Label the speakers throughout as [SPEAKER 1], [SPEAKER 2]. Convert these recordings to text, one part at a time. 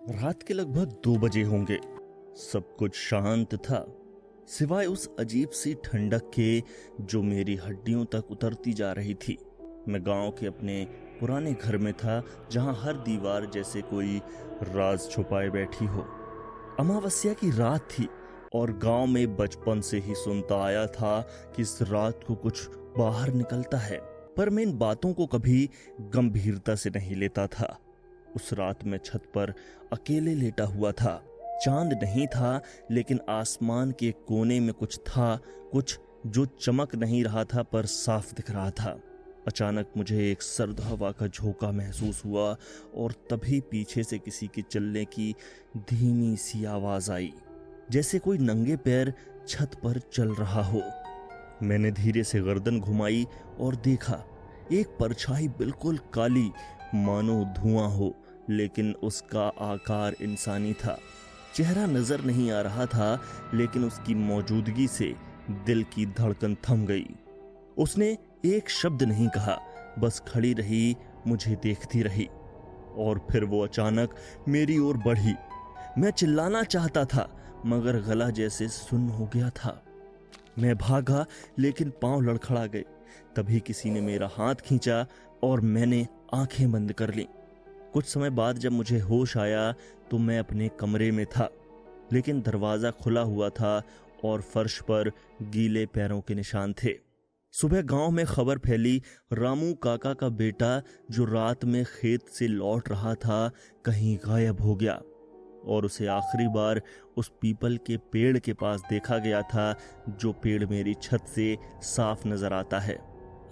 [SPEAKER 1] रात के लगभग 2 बजे होंगे। सब कुछ शांत था, सिवाय उस अजीब सी ठंडक के जो मेरी हड्डियों तक उतरती जा रही थी। मैं गांव के अपने पुराने घर में था, जहां हर दीवार जैसे कोई राज छुपाए बैठी हो। अमावस्या की रात थी और गांव में बचपन से ही सुनता आया था कि इस रात को कुछ बाहर निकलता है, पर मैं इन बातों को कभी गंभीरता से नहीं लेता था। उस रात में छत पर अकेले लेटा हुआ था। चांद नहीं था, लेकिन आसमान के कोने में कुछ था, कुछ जो चमक नहीं रहा था पर साफ दिख रहा था। अचानक मुझे एक सर्द हवा का झोंका महसूस हुआ और तभी पीछे से किसी के चलने की धीमी सी आवाज आई, जैसे कोई नंगे पैर छत पर चल रहा हो। मैंने धीरे से गर्दन घुमाई और देखा एक परछाई बिल्कुल काली, मानो धुआं हो, लेकिन उसका आकार इंसानी था। चेहरा नजर नहीं आ रहा था, लेकिन उसकी मौजूदगी से दिल की धड़कन थम गई। उसने एक शब्द नहीं कहा, बस खड़ी रही, मुझे देखती रही। और फिर वो अचानक मेरी ओर बढ़ी। मैं चिल्लाना चाहता था, मगर गला जैसे सुन्न हो गया था। मैं भागा, लेकिन पांव लड़खड़ा गए। तभी किसी ने मेरा हाथ खींचा और मैंने आंखें बंद कर लीं। कुछ समय बाद जब मुझे होश आया तो मैं अपने कमरे में था, लेकिन दरवाजा खुला हुआ था और फर्श पर गीले पैरों के निशान थे। सुबह गांव में खबर फैली, रामू काका का बेटा जो रात में खेत से लौट रहा था कहीं गायब हो गया और उसे आखिरी बार उस पीपल के पेड़ के पास देखा गया था, जो पेड़ मेरी छत से साफ नजर आता है।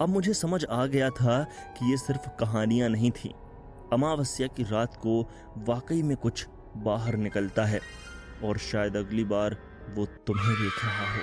[SPEAKER 1] अब मुझे समझ आ गया था कि ये सिर्फ कहानियां नहीं थी। अमावस्या की रात को वाकई में कुछ बाहर निकलता है और शायद अगली बार वो तुम्हें देख रहा हो।